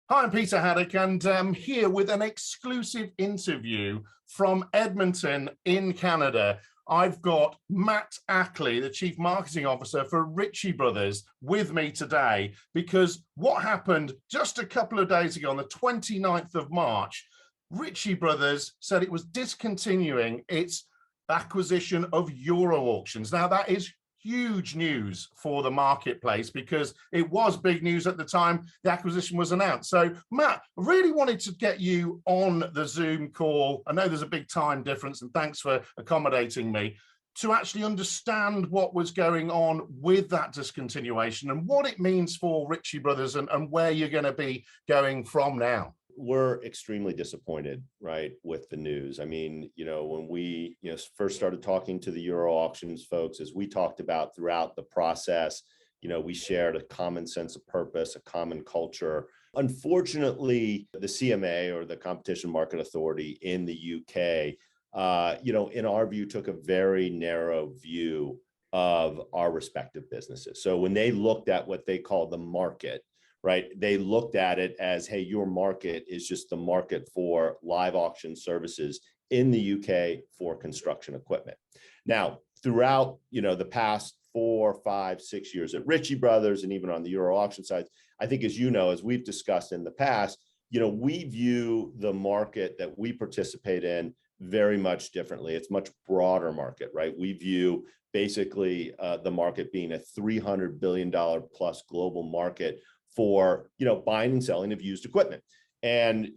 Hi, I'm Peter Haddock, and I'm here with an exclusive interview from Edmonton in Canada. I've got Matt Ackley, the Chief Marketing Officer for Ritchie Bros, with me today because what happened just a couple of days ago on the 29th of March, Ritchie Bros said it was discontinuing its acquisition of Euro Auctions. Now, that is huge news for the marketplace because it was big news at the time the acquisition was announced. So Matt, I really wanted to get you on the Zoom call. I know there's a big time difference and thanks for accommodating me to actually understand what was going on with that discontinuation and what it means for Ritchie Bros and where you're going to be going from now. We're extremely disappointed, right, with the news. I mean, when we, first started talking to the Euro Auctions folks, as we talked about throughout the process, we shared a common sense of purpose, a common culture. Unfortunately, the CMA, or the Competition Market Authority in the UK, in our view, took a very narrow view of our respective businesses. So when they looked at what they call the market, right, they looked at it as, hey, your market is just the market for live auction services in the UK for construction equipment. Now, throughout, the past 4, 5, 6 years at Ritchie Bros and even on the Euro auction side, I think, as as we've discussed in the past, we view the market that we participate in very much differently. It's much broader market, right? We view basically the market being a $300 billion plus global market for buying and selling of used equipment. And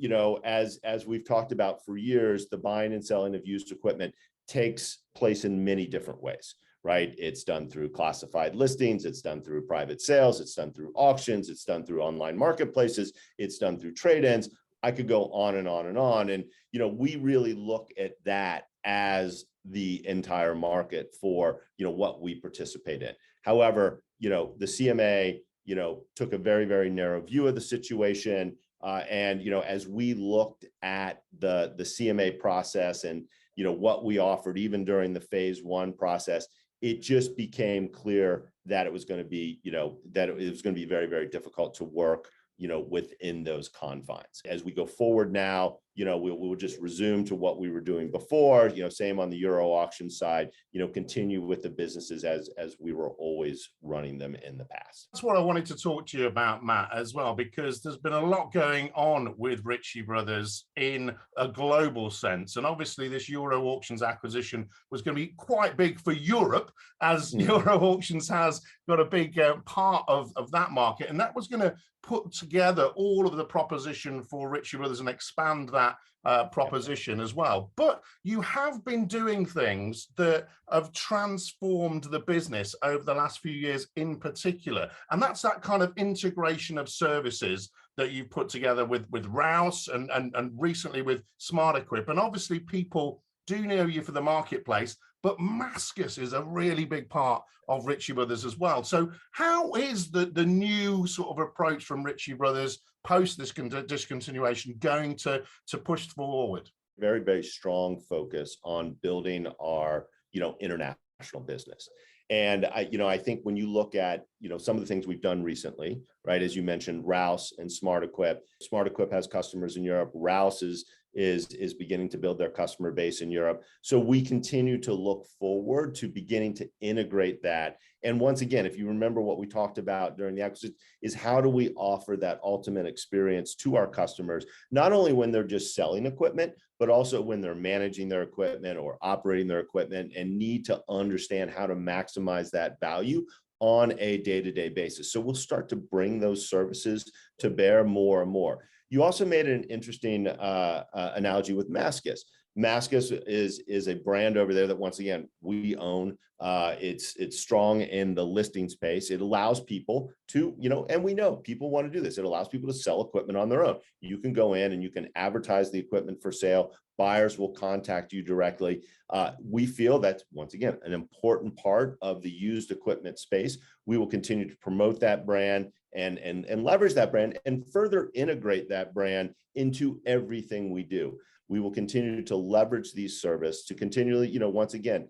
as we've talked about for years, the buying and selling of used equipment takes place in many different ways, right? It's done through classified listings, it's done through private sales, it's done through auctions, it's done through online marketplaces, it's done through trade-ins. I could go on and on and on. And we really look at that as the entire market for what we participate in. However, the CMA took a very, very narrow view of the situation. And, as we looked at the CMA process and, what we offered, even during the phase 1 process, it just became clear that it was going to be, that it was going to be very, very difficult to work, within those confines. As we go forward now, we'll just resume to what we were doing before, same on the Euro auction side, continue with the businesses as we were always running them in the past. That's what I wanted to talk to you about, Matt, as well, because there's been a lot going on with Ritchie Bros in a global sense. And obviously this Euro Auctions acquisition was going to be quite big for Europe, as Euro Auctions has got a big part of that market. And that was going to put together all of the proposition for Ritchie Bros and expand that proposition as well. But you have been doing things that have transformed the business over the last few years in particular. And that's that kind of integration of services that you've put together with Rouse and recently with SmartEquip. And obviously people do know you for the marketplace, but Mascus is a really big part of Ritchie Bros as well. So how is the new sort of approach from Ritchie Bros post this discontinuation going to push forward? Very, very strong focus on building our, international business. And I think when you look at, some of the things we've done recently, right, as you mentioned, Rouse and SmartEquip. SmartEquip has customers in Europe. Rouse is beginning to build their customer base in Europe. So we continue to look forward to beginning to integrate that. And once again, if you remember what we talked about during the acquisition, is how do we offer that ultimate experience to our customers, not only when they're just selling equipment, but also when they're managing their equipment or operating their equipment and need to understand how to maximize that value on a day-to-day basis. So we'll start to bring those services to bear more and more. You also made an interesting analogy with Mascus. Mascus is a brand over there that, once again, we own. It's strong in the listing space. It allows people to, and we know people want to do this. It allows people to sell equipment on their own. You can go in and you can advertise the equipment for sale. Buyers will contact you directly. We feel that's, once again, an important part of the used equipment space. We will continue to promote that brand and leverage that brand and further integrate that brand into everything we do. We will continue to leverage these services to continually, once again,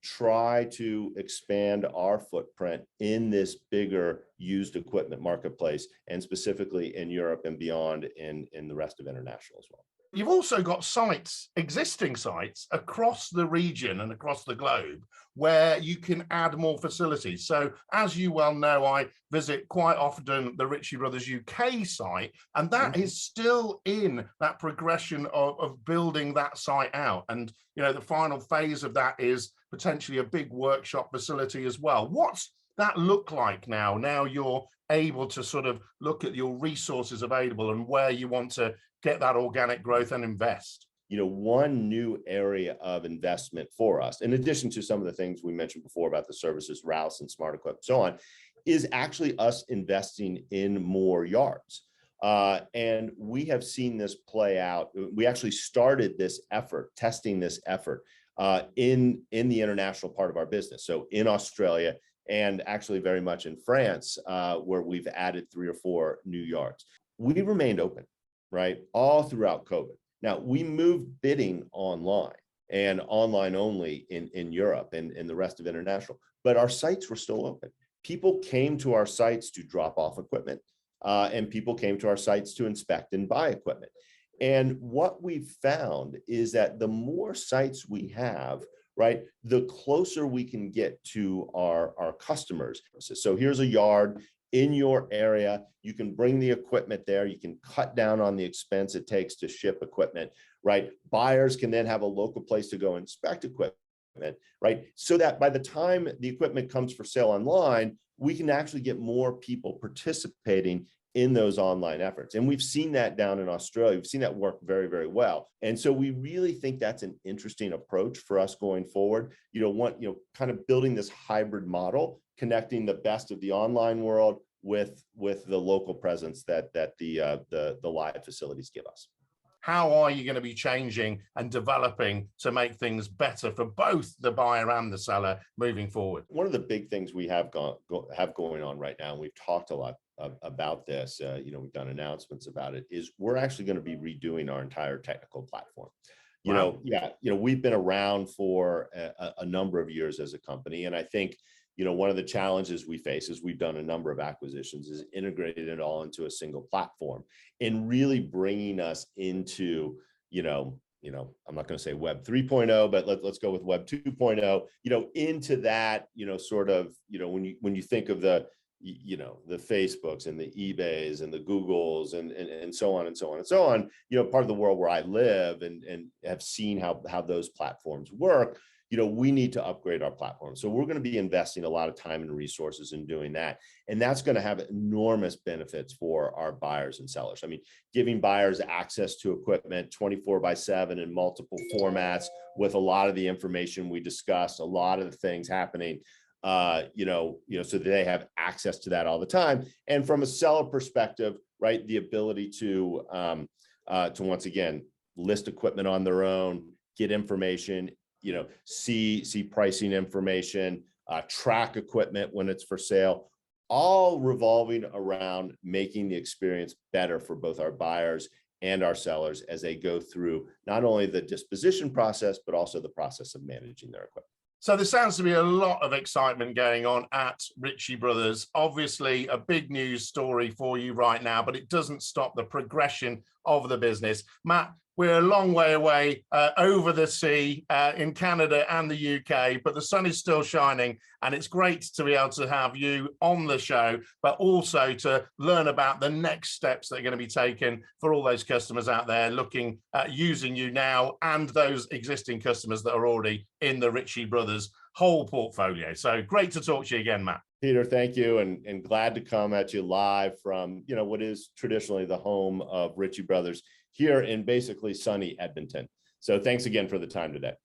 try to expand our footprint in this bigger used equipment marketplace, and specifically in Europe and beyond in the rest of international as well. You've also got sites, existing sites across the region and across the globe where you can add more facilities. So as you well know, I visit quite often the Ritchie Bros UK site, and that is still in that progression of building that site out. And, you know, the final phase of that is potentially a big workshop facility as well. What's that look like now? Now you're able to sort of look at your resources available and where you want to get that organic growth and invest. You know, one new area of investment for us, in addition to some of the things we mentioned before about the services, Rouse and SmartEquip, so on, is actually us investing in more yards. And we have seen this play out. We actually started this effort, testing this effort in the international part of our business. So in Australia, and actually very much in France, where we've added 3 or 4 new yards. We remained open, right, all throughout COVID. Now, we moved bidding online and online only in Europe and in the rest of international, but our sites were still open. People came to our sites to drop off equipment, and people came to our sites to inspect and buy equipment. And what we've found is that the more sites we have, right, the closer we can get to our customers. So here's a yard in your area. You can bring the equipment there. You can cut down on the expense it takes to ship equipment, right? Buyers can then have a local place to go inspect equipment, right? So that by the time the equipment comes for sale online, we can actually get more people participating in those online efforts. And we've seen that down in Australia. We've seen that work very, very well. And so we really think that's an interesting approach for us going forward. Kind of building this hybrid model, connecting the best of the online world with the local presence that the live facilities give us. How are you going to be changing and developing to make things better for both the buyer and the seller moving forward? One of the big things we have going on right now, and we've talked a lot about this, we've done announcements about it, is we're actually going to be redoing our entire technical platform. We've been around for a number of years as a company, and I think one of the challenges we face is we've done a number of acquisitions, is integrated it all into a single platform and really bringing us into, I'm not going to say Web 3.0, but let's go with Web 2.0, into that, when you think of the Facebooks and the eBays and the Googles and so on and so on and so on, part of the world where I live and have seen how those platforms work. We need to upgrade our platform. So we're going to be investing a lot of time and resources in doing that. And that's going to have enormous benefits for our buyers and sellers. I mean, giving buyers access to equipment 24/7 in multiple formats with a lot of the information we discussed, a lot of the things happening, so that they have access to that all the time. And from a seller perspective, right, the ability to once again, list equipment on their own, get information, see pricing information, track equipment when it's for sale, all revolving around making the experience better for both our buyers and our sellers as they go through not only the disposition process, but also the process of managing their equipment. So there sounds to be a lot of excitement going on at Ritchie Bros. Obviously, a big news story for you right now, but it doesn't stop the progression of the business. Matt, we're a long way away over the sea in Canada and the UK, but the sun is still shining, and it's great to be able to have you on the show, but also to learn about the next steps that are going to be taken for all those customers out there looking at using you now, and those existing customers that are already in the Ritchie Bros. Whole portfolio. So great to talk to you again, Matt. Peter, thank you, and glad to come at you live from what is traditionally the home of Ritchie Bros. Here in basically sunny Edmonton. So thanks again for the time today.